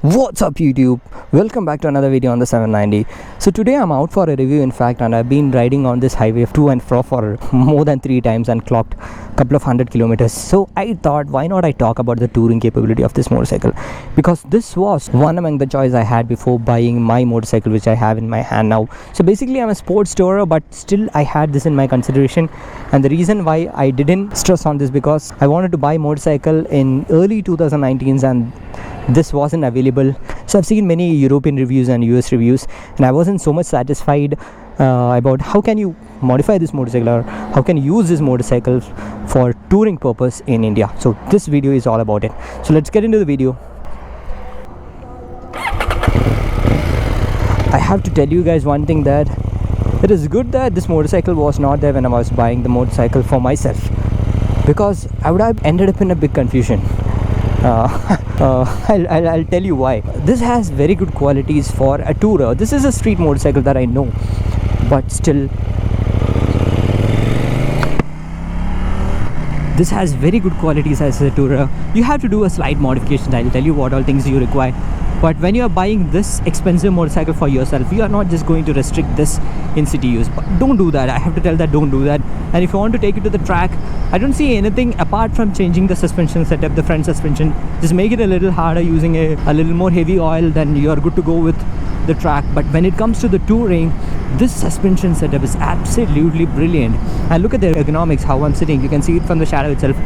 What's up YouTube? Welcome back to another video on the 790. So today I'm out for a review in fact, and I've been riding on this highway to and fro for more than 3 times and clocked a couple of 100 kilometers. So I thought, why not I talk about the touring capability of this motorcycle, because this was one among the choice I had before buying my motorcycle which I have in my hand now. So basically I'm a sports tourer, but still I had this in my consideration, and the reason why I didn't stress on this because I wanted to buy motorcycle in early 2019s and this wasn't available. So I've seen many European reviews and US reviews, and I wasn't so much satisfied about how can you modify this motorcycle or how can you use this motorcycle for touring purpose in India. So this video is all about it. So let's get into the video. I have to tell you guys one thing, that it is good that this motorcycle was not there when I was buying the motorcycle for myself, because I would have ended up in a big confusion. I'll tell you why. This has very good qualities for a tourer. This is a street motorcycle that I know, but still this has very good qualities as a tourer. You have to do a slight modification. I'll tell you what all things you require. But when you are buying this expensive motorcycle for yourself, you are not just going to restrict this in city use. But don't do that. I have to tell that, don't do that. And if you want to take it to the track, I don't see anything apart from changing the suspension setup, the front suspension. Just make it a little harder using a little more heavy oil, then you are good to go with the track. But when it comes to the touring, this suspension setup is absolutely brilliant. And look at the ergonomics, how I'm sitting. You can see it from the shadow itself.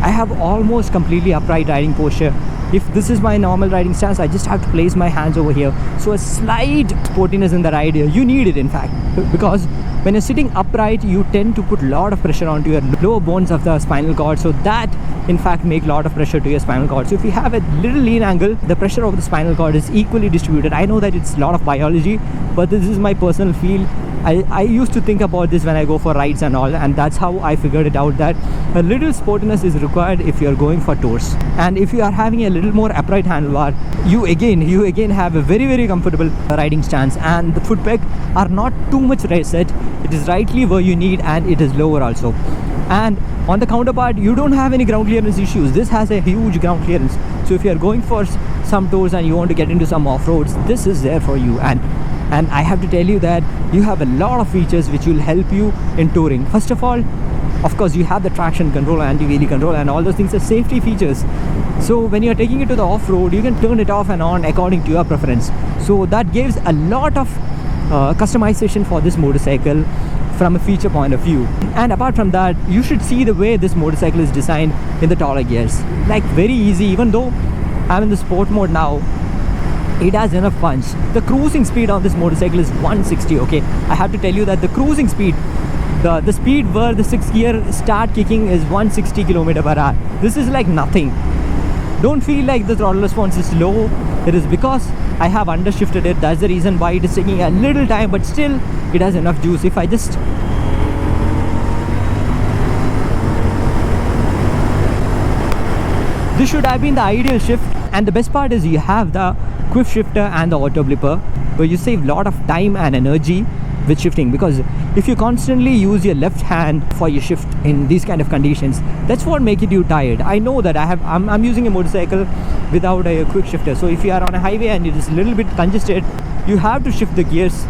I have almost completely upright riding posture. If this is my normal riding stance, I just have to place my hands over here. So a slight sportiness in the ride here, you need it in fact, because when you're sitting upright, you tend to put a lot of pressure onto your lower bones of the spinal cord. So that in fact make a lot of pressure to your spinal cord. So if you have a little lean angle, the pressure of the spinal cord is equally distributed. I know that it's a lot of biology, but this is my personal feel. I used to think about this when I go for rides and all, and that's how I figured it out, that a little sportiness is required if you're going for tours. And if you are having a little more upright handlebar, you again have a very comfortable riding stance, and the foot peg are not too much set. It is rightly where you need, and it is lower also. And on the counterpart, you don't have any ground clearance issues. This has a huge ground clearance. So if you're going for some tours and you want to get into some off-roads, this is there for you. And I have to tell you that you have a lot of features which will help you in touring. First of all, of course, you have the traction control, anti-wheelie control, and all those things are safety features. So when you're taking it to the off-road, you can turn it off and on according to your preference. So that gives a lot of customization for this motorcycle from a feature point of view. And apart from that, you should see the way this motorcycle is designed in the taller gears. Like very easy, even though I'm in the sport mode now, it has enough punch. The cruising speed on this motorcycle is 160. Okay, I have to tell you that the cruising speed, the speed where the 6th gear start kicking is 160 km/h. This is like nothing. Don't feel like the throttle response is low. It is because I have undershifted it. That's the reason why it is taking a little time, but still it has enough juice. If I just this should have been the ideal shift. And the best part is you have the quick shifter and the auto blipper, where you save a lot of time and energy with shifting, because if you constantly use your left hand for your shift in these kind of conditions, that's what makes you tired. I know that I'm using a motorcycle without a quick shifter. So if you are on a highway and it is a little bit congested, you have to shift the gears.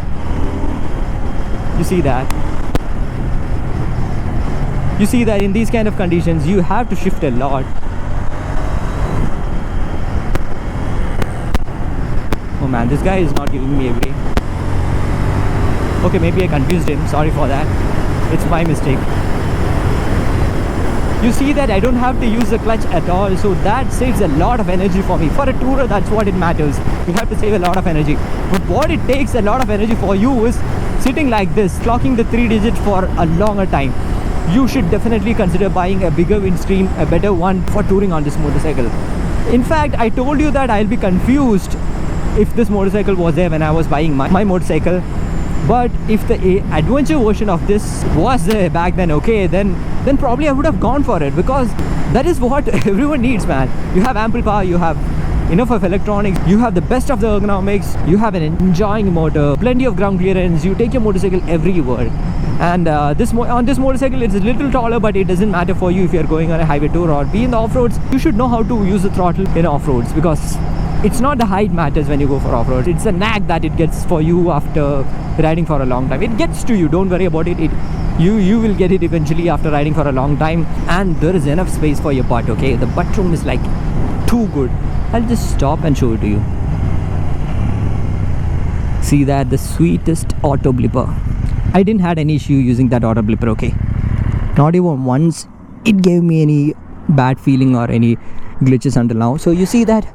You see that in these kind of conditions you have to shift a lot. Oh man, this guy is not giving me a way. Okay, maybe I confused him. Sorry for that. It's my mistake. You see that I don't have to use the clutch at all, so that saves a lot of energy for me. For a tourer, that's what it matters. You have to save a lot of energy. But what it takes a lot of energy for you is sitting like this, clocking the 3 digits for a longer time. You should definitely consider buying a bigger windscreen, a better one for touring on this motorcycle. In fact, I told you that I'll be confused if this motorcycle was there when I was buying my motorcycle. But if the adventure version of this was there back then, okay, then probably I would have gone for it, because that is what everyone needs, man. You have ample power, you have enough of electronics, you have the best of the ergonomics, you have an enjoying motor, plenty of ground clearance, you take your motorcycle everywhere. And on this motorcycle, it's a little taller, but it doesn't matter for you if you're going on a highway tour or be in the off-roads. You should know how to use the throttle in off-roads, because it's not the height matters when you go for off-road. It's the knack that it gets for you after riding for a long time. It gets to you, don't worry about it. You will get it eventually after riding for a long time. And there is enough space for your butt, okay? The butt room is like too good. I'll just stop and show it to you. See that? The sweetest auto blipper. I didn't had any issue using that auto blipper, okay? Not even once it gave me any bad feeling or any glitches until now. So you see that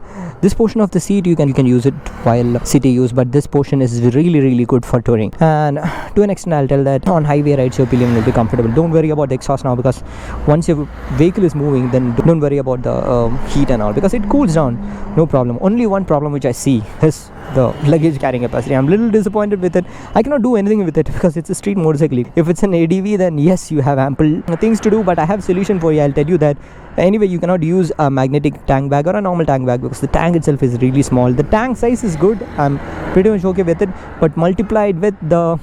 this portion of the seat you can use it while city use, but this portion is really good for touring. And to an extent I'll tell that on highway rides your pillion will be comfortable. Don't worry about the exhaust now, because once your vehicle is moving, then don't worry about the heat and all, because it cools down, no problem. Only one problem which I see is the luggage carrying capacity. I'm a little disappointed with it. I cannot do anything with it because it's a street motorcycle. If it's an ADV, then yes, you have ample things to do, but I have a solution for you. I'll tell you that anyway, you cannot use a magnetic tank bag or a normal tank bag because the tank itself is really small. The tank size is good, I'm pretty much okay with it, but multiplied with the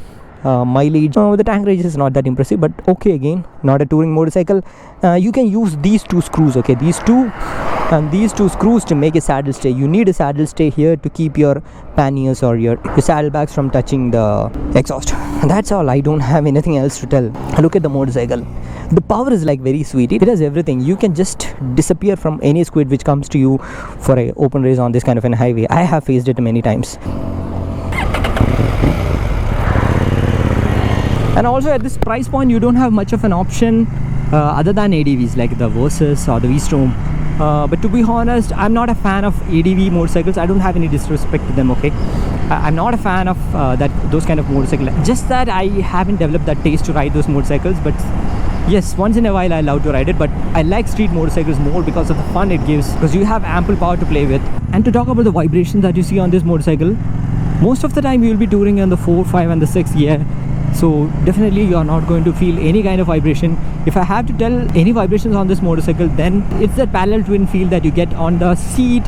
mileage, the tank range is not that impressive, but okay, again, not a touring motorcycle. You can use these two screws, okay, these two and these two screws to make a saddle stay. You need a saddle stay here to keep your panniers or your saddlebags from touching the exhaust. And that's all. I don't have anything else to tell. Look at the motorcycle. The power is like very sweet. It has everything. You can just disappear from any squid which comes to you for a open race on this kind of an highway. I have faced it many times. And also at this price point, you don't have much of an option other than ADVs like the Versus or the V-Strom. But to be honest, I'm not a fan of ADV motorcycles. I don't have any disrespect to them, okay? I'm not a fan of those kind of motorcycles. Just that I haven't developed that taste to ride those motorcycles. But yes, once in a while I love to ride it. But I like street motorcycles more because of the fun it gives, because you have ample power to play with. And to talk about the vibrations that you see on this motorcycle, most of the time you will be touring on the 4, 5 and the 6 gear. So definitely you are not going to feel any kind of vibration. If I have to tell any vibrations on this motorcycle, then it's that parallel twin feel that you get on the seat,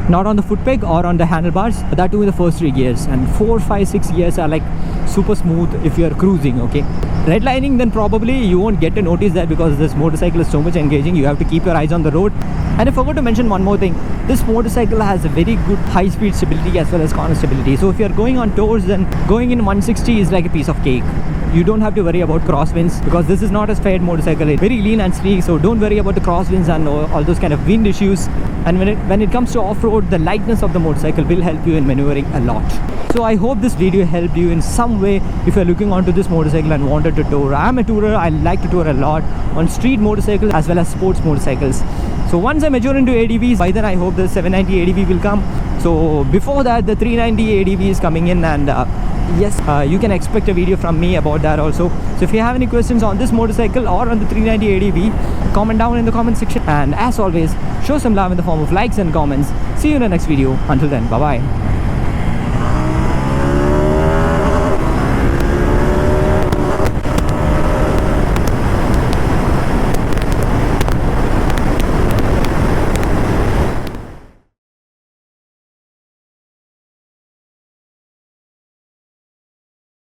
not on the foot peg or on the handlebars, but that too in the first 3 gears. And 4, 5, 6 gears are like super smooth if you are cruising, okay? Redlining, then probably you won't get to notice that because this motorcycle is so much engaging. You have to keep your eyes on the road. And I forgot to mention one more thing. This motorcycle has a very good high-speed stability as well as corner stability. So if you're going on tours, then going in 160 is like a piece of cake. You don't have to worry about crosswinds because this is not a sped motorcycle. It's very lean and sleek, so don't worry about the crosswinds and all those kind of wind issues. And when it comes to off-road, the lightness of the motorcycle will help you in maneuvering a lot. So I hope this video helped you in some way if you're looking onto this motorcycle and wanted to tour. I'm a tourer. I like to tour a lot on street motorcycles as well as sports motorcycles. So once I mature into ADVs, by then I hope the 790 ADV will come. So before that, the 390 ADV is coming in, and yes, you can expect a video from me about that also. So if you have any questions on this motorcycle or on the 390 ADV, comment down in the comment section. And as always, show some love in the form of likes and comments. See you in the next video. Until then, bye bye.